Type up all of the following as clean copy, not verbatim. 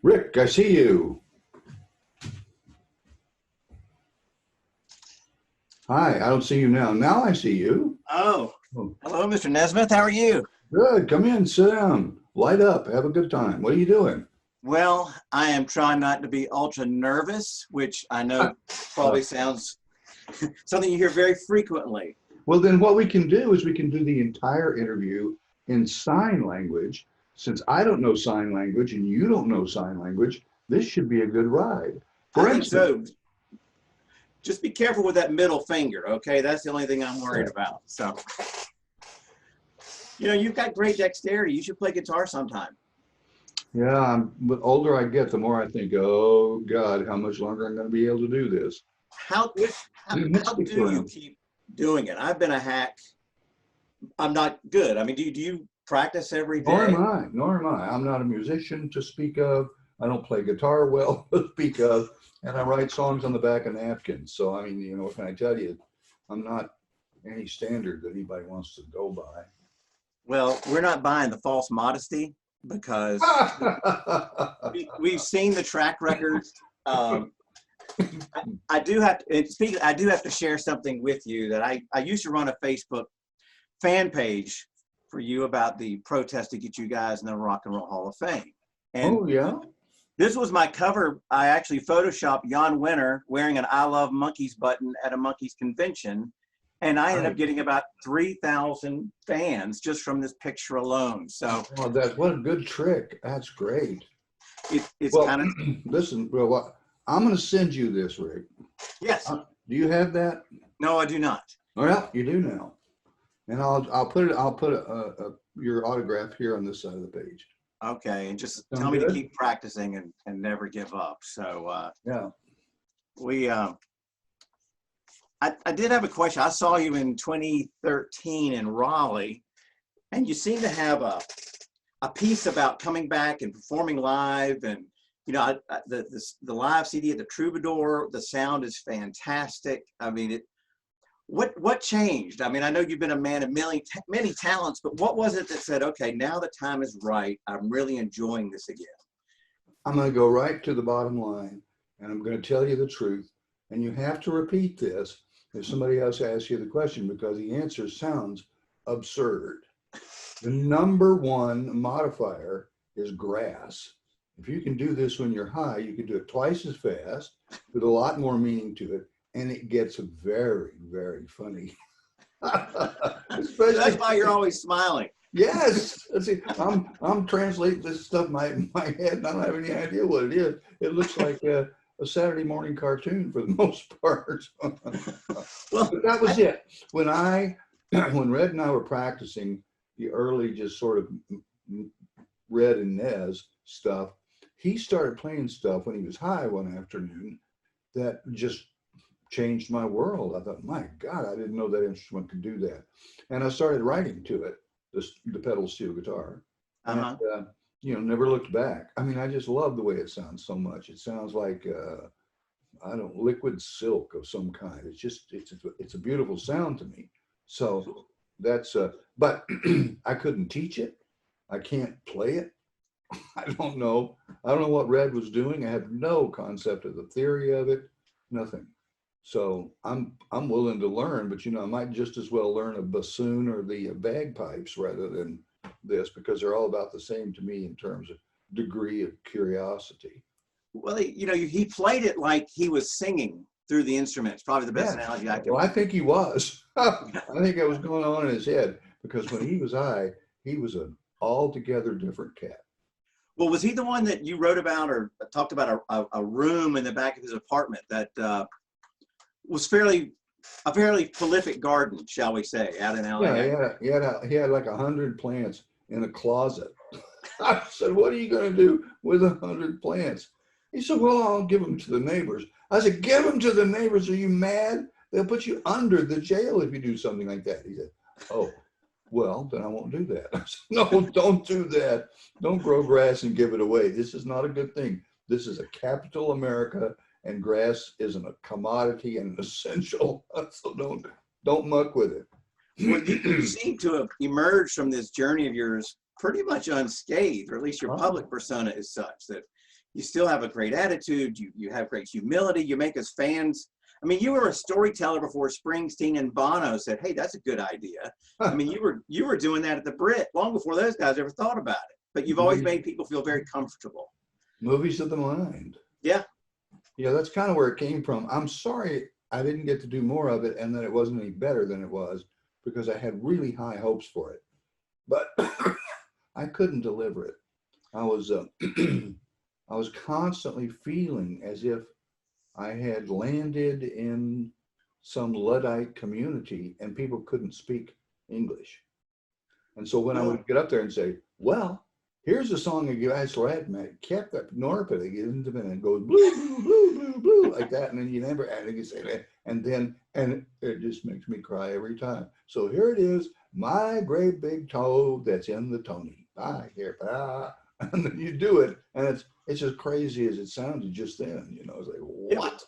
Rick, I see you. Hi, I don't see you now. Now I see you. Oh, Oh, hello, Mr. Nesmith. How are you? good. Come in, sit down, light up, have a good time. What are you doing? Well, I am trying not to be ultra nervous, which I know Uh, probably sounds something you hear very frequently. well, then what we can do is we can do the entire interview in sign language. Since I don't know sign language and you don't know sign language, this should be a good ride. I For think instance, so. Just be careful with that middle finger, okay? That's the only thing I'm worried about. So, you've got great dexterity. You should play guitar sometime. yeah, the older I get, the more I think, oh God, how much longer I'm going to be able to do this. How, how, Let's how stick do you around. keep doing it? I've been a hack. I'm not good. I mean, do you practice every Nor am day? I, nor am I. I'm not a musician to speak of. I don't play guitar well to speak of, and I write songs on the back of napkins. So, I mean, what can I tell you? I'm not any standard that anybody wants to go by. Well, we're not buying the false modesty because we've seen the track records. Um, I do have to speak. I do have to share something with you that I used to run a Facebook fan page for you about the protest to get you guys in the Rock and Roll Hall of Fame. And Oh, yeah? this was my cover. I actually photoshopped Jan Winter wearing an "I Love Monkeys" button at a Monkeys convention, and I ended up Right. getting about 3,000 fans just from this picture alone. So Well, what a good trick. That's great. it's Well, kind of listen, well, I'm going to send you this, Rick. yes. Do you have that? No, I do not. Well, you do now. And I'll put your autograph here on this side of the page. Okay, and just tell Sound me to good? keep practicing and never give up. So Yeah. we, I did have a question. I saw you in 2013 in Raleigh, and you seem to have a piece about coming back and performing live. And the live CD at the Troubadour, the sound is fantastic. I mean, what changed? I mean, I know you've been a man of many talents, but what was it that said, okay, now the time is right. I'm really enjoying this again. I'm going to go right to the bottom line, and I'm going to tell you the truth. And you have to repeat this if somebody else asks you the question, because the answer sounds absurd. The number one modifier is grass. If you can do this when you're high, you can do it twice as fast with a lot more meaning to it, and it gets very, very funny. That's Especially, why you're always smiling. yes. See, I'm translating this stuff in my head, and I don't have any idea what it is. It looks like a Saturday morning cartoon for the most part. Well, But that was it. When Red and I were practicing the early, just sort of Red and Nez stuff, he started playing stuff when he was high one afternoon that just changed my world. I thought, my God, I didn't know that instrument could do that. And I started writing to it, the pedal steel guitar, and never looked back. I mean, I just love the way it sounds so much. It sounds like I don't know, liquid silk of some kind. It's a beautiful sound to me. So that's but I couldn't teach it. I can't play it. I don't know. I don't know what Red was doing. I have no concept of the theory of it. Nothing. So I'm willing to learn, but I might just as well learn a bassoon or the bagpipes rather than this, because they're all about the same to me in terms of degree of curiosity. well, he played it like he was singing through the instruments. Probably the best Yeah. analogy I can. Well, I think he was. I think that was going on in his head, because when he was high, he was an altogether different cat. Well, was he the one that you wrote about or talked about a room in the back of his apartment that was a fairly prolific garden, shall we say, out in LA? Yeah, he had like 100 plants in a closet. I said, "What are you going to do with 100 plants?" He said, "Well, I'll give them to the neighbors." I said, "Give them to the neighbors? Are you mad? They'll put you under the jail if you do something like that." He said, "Oh, well, then I won't do that." I said, "No, don't do that. Don't grow grass and give it away. This is not a good thing. This is a capital America, and grass isn't a commodity and an essential. So don't muck with it." Well, you seem to have emerged from this journey of yours pretty much unscathed, or at least your public persona is such that you still have a great attitude. You have great humility. You make us fans. I mean, you were a storyteller before Springsteen and Bono said, "Hey, that's a good idea." I mean, you were doing that at the Brit long before those guys ever thought about it. But you've always made people feel very comfortable. Movies of the mind. Yeah. Yeah, that's kind of where it came from. I'm sorry I didn't get to do more of it and that it wasn't any better than it was, because I had really high hopes for it. But I couldn't deliver it. I was I was constantly feeling as if I had landed in some Luddite community and people couldn't speak English. And so when I would get up there and say, well, here's a song of Guys Red kept up Norpid and it goes blue, blue, blue, blue, blue, like that. And then you never, and you say that. And it just makes me cry every time. So here it is, my great big toe that's in the Tony. Bye here. And then you do it. And it's as crazy as it sounded just then, you know. It's like, what?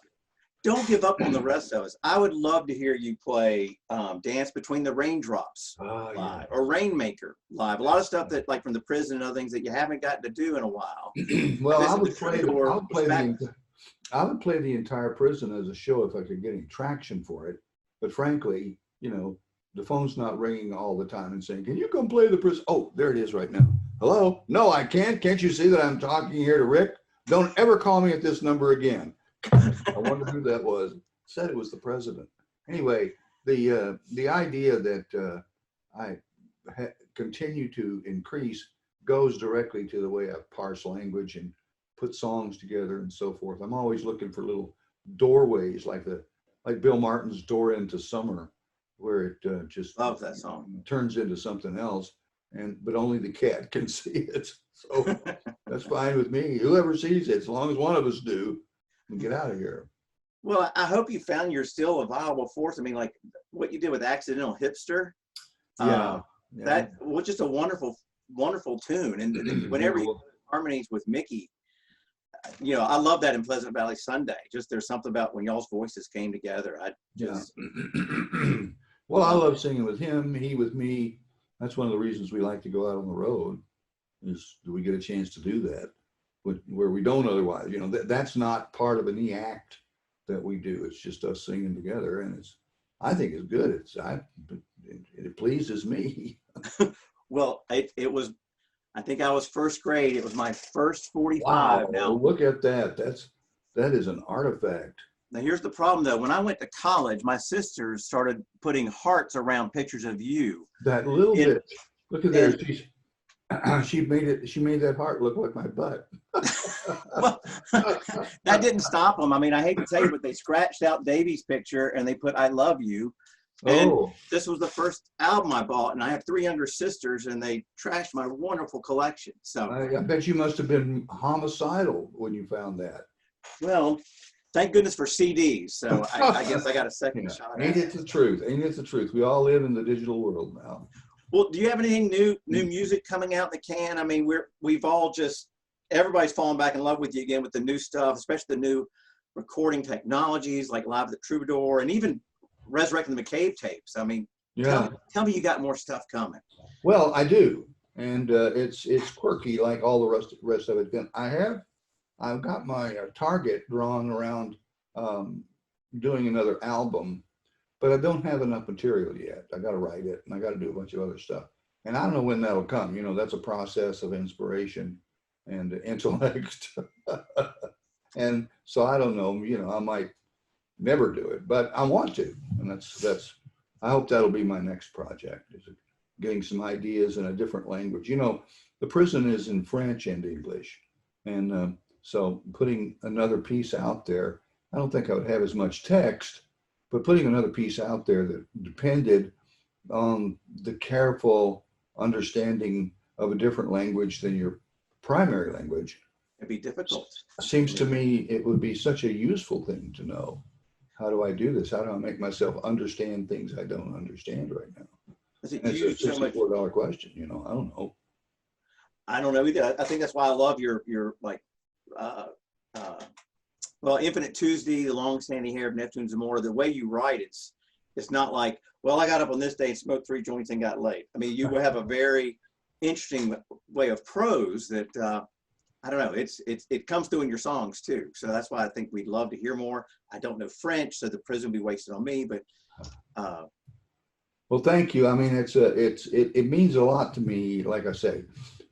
Don't give up on the rest of us. I would love to hear you play Dance Between the Raindrops live, yeah. Or Rainmaker live. A lot of stuff that, like, from the prison and other things that you haven't gotten to do in a while. Well, I would play the entire prison as a show if I could get any traction for it. But frankly, you know, the phone's not ringing all the time and saying, can you come play the prison? Oh, there it is right now. Hello? No, I can't. Can't you see that I'm talking here to Rick? Don't ever call me at this number again. I wonder who that was. Said it was the president. Anyway, the idea that I continue to increase goes directly to the way I parse language and put songs together and so forth. I'm always looking for little doorways, like Bill Martin's "Door into Summer," where it just love that song. Turns into something else, but only the cat can see it. So that's fine with me. Whoever sees it, as long as one of us do. Get out of here. Well, I hope you found you're still a viable force. I mean, like what you did with Accidental Hipster. Yeah. That was just a wonderful, wonderful tune. And whenever you do harmonies with Mickey, you know, I love that in Pleasant Valley Sunday. Just there's something about when y'all's voices came together. Well, I love singing with him, he with me. That's one of the reasons we like to go out on the road, is do we get a chance to do that? Where we don't otherwise, you know, that's not part of any act that we do. It's just us singing together, and I think it's good. It pleases me. Well, it was, I think I was first grade. It was my first 45. Wow, now look at that. That is an artifact. Now here's the problem though. When I went to college, my sisters started putting hearts around pictures of you. That little bit. Look at there. She made that heart look like my butt. Well, that didn't stop them. I mean, I hate to tell you, but they scratched out Davy's picture and they put "I love you." And this was the first album I bought, and I have 3 younger sisters, and they trashed my wonderful collection. So I bet you must have been homicidal when you found that. Well, thank goodness for CDs. So I guess I got a second shot. Ain't it the truth? Ain't it the truth? We all live in the digital world now. Well, do you have anything new music coming out in the can? I mean, we've all everybody's falling back in love with you again with the new stuff, especially the new recording technologies like Live at the Troubadour and even resurrecting the McCabe tapes. I mean, tell me you got more stuff coming. Well, I do, and it's quirky like all the rest of it. Then I've got my target drawn around doing another album. But I don't have enough material yet. I got to write it, and I got to do a bunch of other stuff. And I don't know when that'll come. You know, that's a process of inspiration and intellect. And so I don't know. You know, I might never do it, but I want to. And that's. I hope that'll be my next project. Is getting some ideas in a different language. You know, the prison is in French and English, and so putting another piece out there, I don't think I would have as much text. But putting another piece out there that depended on the careful understanding of a different language than your primary language. It'd be difficult. Seems to me it would be such a useful thing to know. How do I do this? How do I make myself understand things I don't understand right now? It's a $64 question, you know, I don't know. I don't know either. I think that's why I love your like, well, Infinite Tuesday, The Long-Standing Hair of Neptune Zamora, the way you write, it's not like, well, I got up on this day and smoked 3 joints and got late. I mean, you have a very interesting way of prose that I don't know. It comes through in your songs too. So that's why I think we'd love to hear more. I don't know French, so the prison will be wasted on me. But Well, thank you. I mean, it means a lot to me, like I say,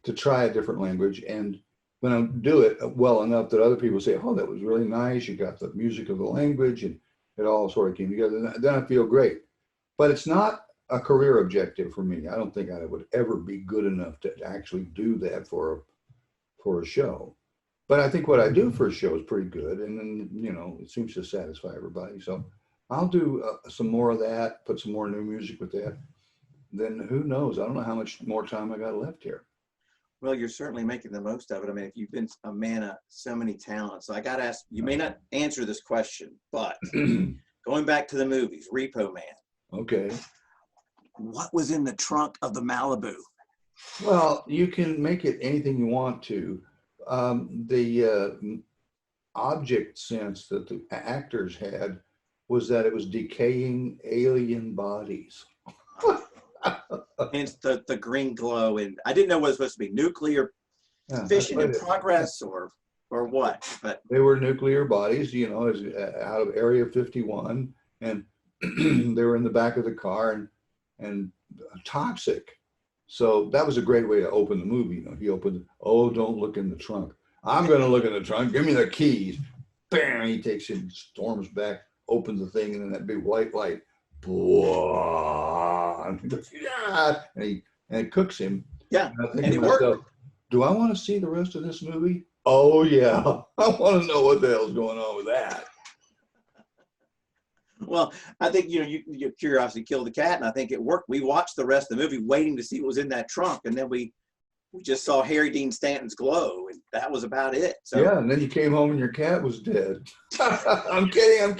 to try a different language. And when I do it well enough that other people say, oh, that was really nice. You got the music of the language and it all sort of came together. Then I feel great. But it's not a career objective for me. I don't think I would ever be good enough to actually do that for a show. But I think what I do for a show is pretty good. And then, it seems to satisfy everybody. So I'll do some more of that, put some more new music with that. Then who knows? I don't know how much more time I got left here. well, you're certainly making the most of it. I mean, if you've been a man of so many talents, so I got to ask, you may not answer this question, but going back to the movies, Repo Man. Okay. What was in the trunk of the Malibu? Well, you can make it anything you want to. The object sense that the actors had was that it was decaying alien bodies. Hence the green glow. And I didn't know what it was supposed to be, nuclear fission in progress or what. But they were nuclear bodies, as out of Area 51, and they were in the back of the car and toxic. So that was a great way to open the movie. He opened, oh, don't look in the trunk. I'm going to look in the trunk. Give me the keys. Bam! He takes it, storms back, opens the thing, and then that big white light. And it cooks him. Yeah, and it worked. Do I want to see the rest of this movie? Oh yeah, I want to know what the hell's going on with that. Well, I think your curiosity killed the cat, and I think it worked. We watched the rest of the movie, waiting to see what was in that trunk, and then we just saw Harry Dean Stanton's glow, and that was about it. So yeah, and then you came home and your cat was dead. I'm kidding.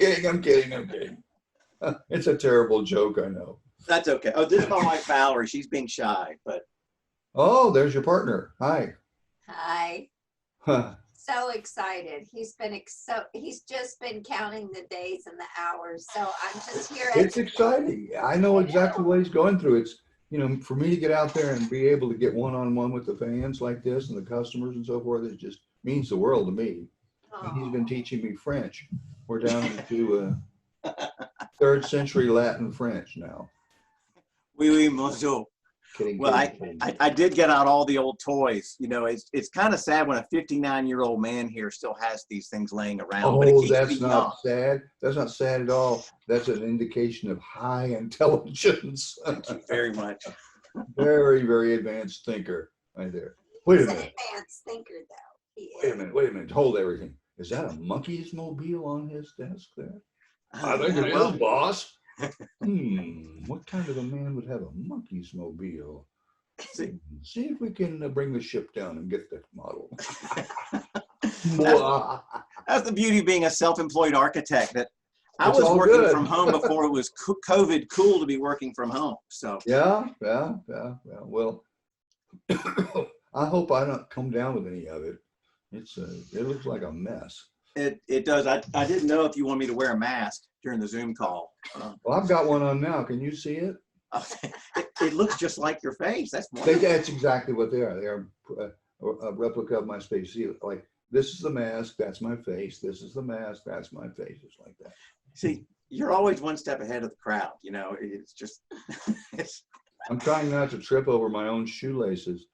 It's a terrible joke, I know. That's okay. Oh, this is my wife Valerie. She's being shy, but oh, there's your partner. Hi. Hi. Huh. So excited. He's just been counting the days and the hours. So I'm just here. It's exciting. I know exactly what he's going through. It's, for me to get out there and be able to get one-on-one with the fans like this and the customers and so forth, it just means the world to me. And he's been teaching me French. We're down into 3rd century Latin French now. Oui, oui, monsieur. Kidding. Well, I did get out all the old toys. It's kind of sad when a 59-year-old man here still has these things laying around. Oh, but it keeps that's me not young. sad. That's not sad at all. That's an indication of high intelligence. Thank you very much. Very, very advanced thinker right there. Wait a He's an minute. advanced thinker, though. He Wait a is. minute. Wait a minute. Hold everything. Is that a monkey's mobile on his desk there? I think it is, boss. What kind of a man would have a monkey's mobile? See if we can bring the ship down and get that model. That's the beauty of being a self-employed architect. That I It's was all working good. from home before it was COVID cool to be working from home. So Yeah. Well, I hope I don't come down with any of it. It looks like a mess. it does. I didn't know if you want me to wear a mask during the Zoom call. Well, I've got one on now. Can you see it? It looks just like your face. That's wonderful. That's exactly what they are. They are a replica of my face. See, like, this is the mask, that's my face. This is the mask, that's my face. It's like that. See, you're always one step ahead of the crowd. It's just. I'm trying not to trip over my own shoelaces.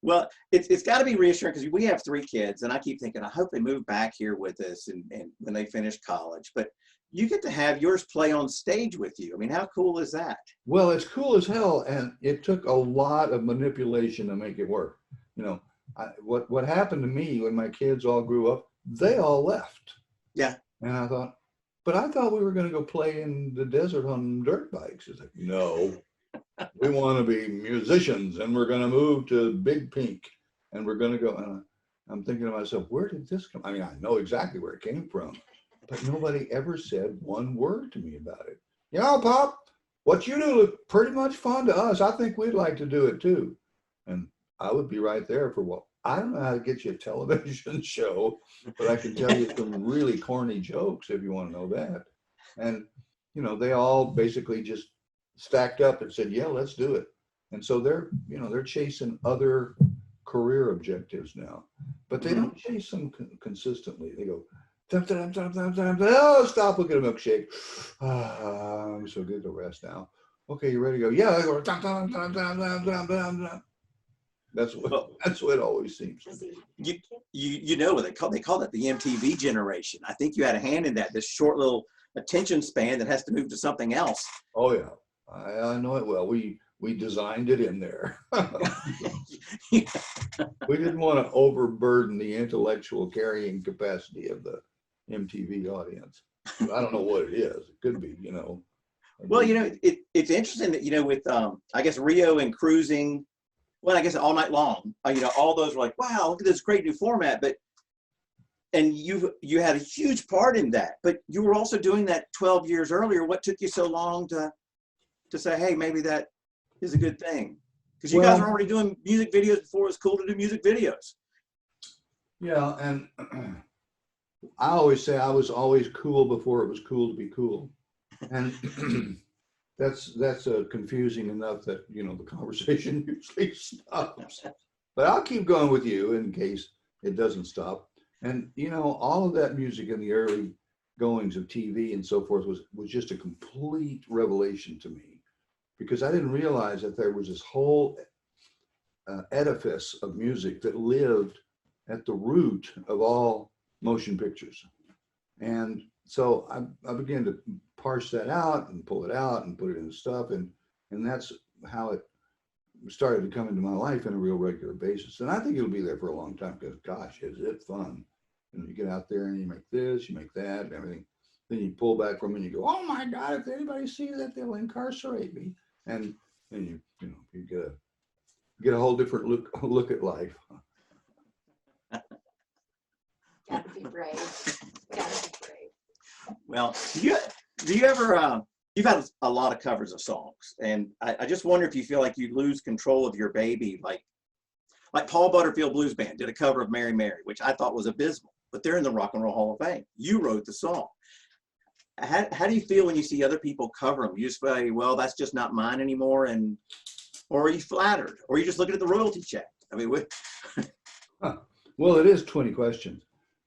Well, it's got to be reassuring because we have 3 kids, and I keep thinking, I hope they move back here with us and when they finish college. But you get to have yours play on stage with you. I mean, how cool is that? Well, it's cool as hell, and it took a lot of manipulation to make it work. What happened to me when my kids all grew up, they all left. Yeah. And I thought we were going to go play in the desert on dirt bikes. It's like, no. We want to be musicians, and we're going to move to Big Pink, and we're going to go. And I'm thinking to myself, where did this come? I mean, I know exactly where it came from, but nobody ever said one word to me about it. Pop, what you do look pretty much fun to us. I think we'd like to do it too. And I would be right there for I don't know how to get you a television show, but I can tell you some really corny jokes if you want to know that. And, they all basically just stacked up and said, yeah, let's do it. And so they're chasing other career objectives now, but they don't chase them consistently. They go, dum, dum, dum, dum, dum, dum. Oh, stop, we'll get a milkshake. I'm so good to rest now. Okay, you ready to go? Yeah, I go, dum, dum, dum, dum, dum, dum, dum, dum. That's what it always seems to be. You know what they call that the MTV generation. I think you had a hand in that, this short little attention span that has to move to something else. Oh yeah, I know it well. We designed it in there. We didn't want to overburden the intellectual carrying capacity of the MTV audience. I don't know what it is. It could be, Well, it's interesting that, with, I guess, Rio and Cruising, well, I guess All Night Long, all those were like, wow, look at this great new format. And you had a huge part in that, but you were also doing that 12 years earlier. What took you so long to say, hey, maybe that is a good thing? Because you guys were already doing music videos before it was cool to do music videos. Yeah, and I always say I was always cool before it was cool to be cool. And that's confusing enough that, the conversation usually stops. But I'll keep going with you in case it doesn't stop. And, all of that music in the early goings of TV and so forth was just a complete revelation to me, because I didn't realize that there was this whole edifice of music that lived at the root of all motion pictures. And so I began to parse that out and pull it out and put it in stuff. And that's how it started to come into my life on a real regular basis. And I think it'll be there for a long time, because gosh, is it fun. You get out there and you make this, you make that and everything. Then you pull back from it and you go, oh my God, if anybody sees that, they'll incarcerate me. And you get a whole different look at life. Gotta be brave. Gotta be brave. Well, do you ever, you've had a lot of covers of songs, and I just wonder if you feel like you lose control of your baby, like Paul Butterfield Blues Band did a cover of Mary Mary, which I thought was abysmal, but they're in the Rock and Roll Hall of Fame. You wrote the song. How do you feel when you see other people cover them? You just say, well, that's just not mine anymore, or are you flattered, or are you just looking at the royalty check? I mean, Well, it is 20 questions.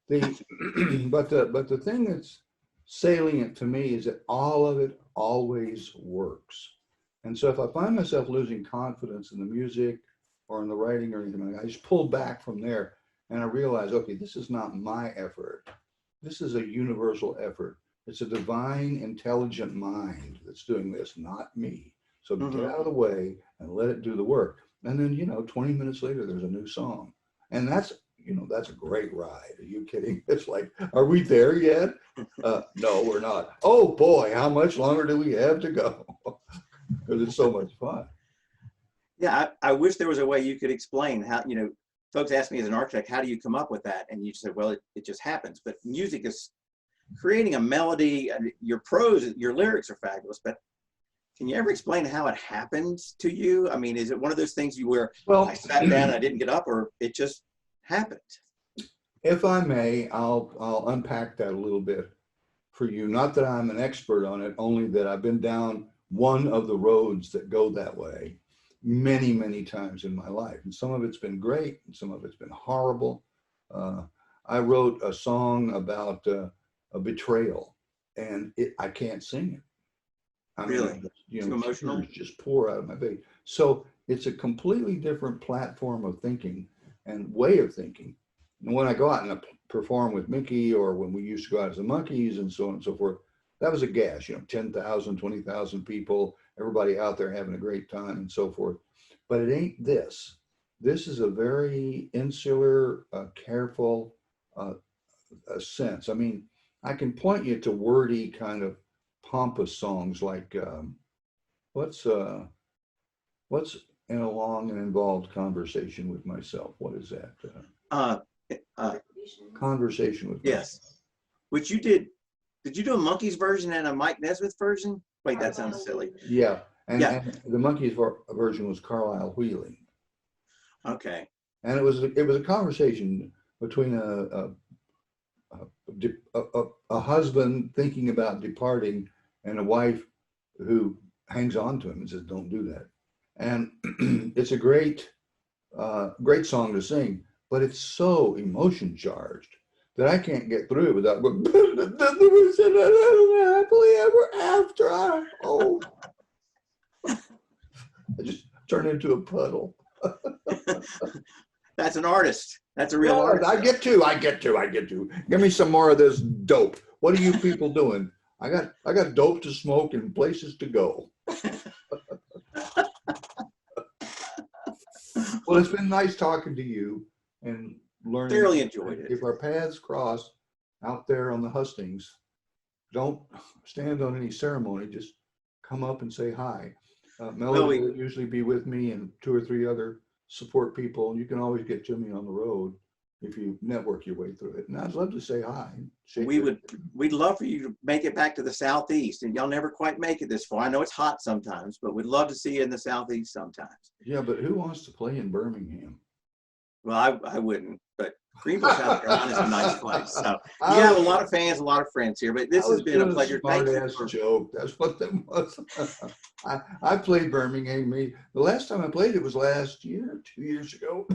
But the thing that's salient to me is that all of it always works. And so if I find myself losing confidence in the music or in the writing or anything like that, I just pull back from there and I realize, okay, this is not my effort. This is a universal effort. It's a divine, intelligent mind that's doing this, not me. So get out of the way and let it do the work. And then, 20 minutes later, there's a new song. And that's a great ride. Are you kidding? It's like, are we there yet? No, we're not. Oh boy, how much longer do we have to go? Because it's so much fun. Yeah, I wish there was a way you could explain how, folks ask me as an architect, how do you come up with that? And you said, well, it just happens. But music is creating a melody. Your prose, your lyrics are fabulous, but can you ever explain how it happens to you? I mean, is it one of those things where I sat down and I didn't get up, or it just happened? If I may, I'll unpack that a little bit for you. Not that I'm an expert on it, only that I've been down one of the roads that go that way many, many times in my life. And some of it's been great, and some of it's been horrible. I wrote a song about a betrayal, and I can't sing it. Really? Too emotional? Just pour out of my face. So it's a completely different platform of thinking and way of thinking. And when I go out and perform with Mickey, or when we used to go out as the Monkees and so on and so forth, that was a gas, 10,000, 20,000 people, everybody out there having a great time and so forth. But it ain't this. This is a very insular, careful sense. I mean, I can point you to wordy kind of pompous songs like what's in a long and involved conversation with myself. What is that? Conversation with yes myself. Which you did you do a Monkees version and a Mike Nesmith version? Wait, that sounds silly. Yeah, and the Monkees version was Carlisle Wheeling. Okay. And it was a conversation between a husband thinking about departing and a wife who hangs on to him and says, don't do that. And it's a great great song to sing, but it's so emotion charged that I can't get through it without going, happily ever after. Oh, I just turn into a puddle. That's an artist. That's a real Yeah, artist. I get to. Give me some more of this dope. What are you people doing? I got dope to smoke and places to go. Well, it's been nice talking to you and learning. Thoroughly enjoyed it. If our paths cross out there on the hustings, don't stand on any ceremony. Just come up and say hi. Melody will usually be with me and 2 or 3 other support people. You can always get Jimmy on the road if you network your way through it. And I'd love to say hi. We'd love for you to make it back to the Southeast, and y'all never quite make it this far. I know it's hot sometimes, but we'd love to see you in the Southeast sometimes. Yeah, but who wants to play in Birmingham? Well, I wouldn't, but Greenville, South Carolina is a nice place. So you have a lot of fans, a lot of friends here, but this has been a pleasure. Thank you for joke. That's what that was. I played Birmingham. The last time I played it was last year, 2 years ago.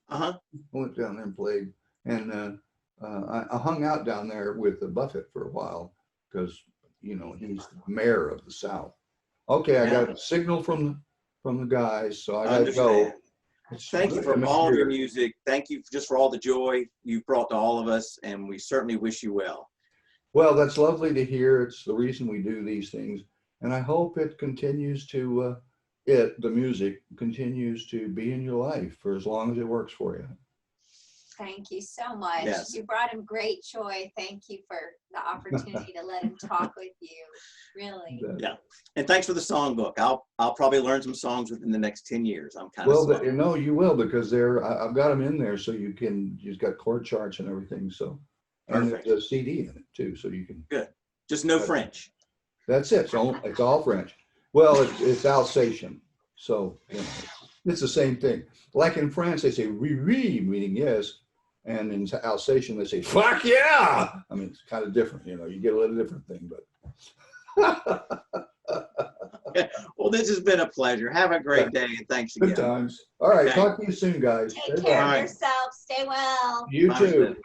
I went down there and played, and I hung out down there with Buffett for a while because he's the mayor of the South. Okay, I got a signal from the guys, so I got to go. Thank you for all of your music. Thank you just for all the joy you've brought to all of us, and we certainly wish you well. Well, that's lovely to hear. It's the reason we do these things, and I hope it continues to, the music continues to be in your life for as long as it works for you. Thank you so much. Yes. You brought him great joy. Thank you for the opportunity to let him talk with you. Really. Yeah. And thanks for the songbook. I'll probably learn some songs within the next 10 years. I'm kind of well, no, you will, because I've got them in there, so you've got chord charts and everything. So, and Perfect. there's a CD in it too, so you can. Good. Just no French. That's it. It's all French. Well, it's Alsatian, so it's the same thing. Like in France, they say "oui, oui," meaning yes. And in Alsatian, they say, fuck yeah. I mean, it's kind of different, you get a little different thing, but. Well, this has been a pleasure. Have a great day, and thanks again. Good times. All right. Talk to you soon, guys. Take care of yourself. Stay well. You too.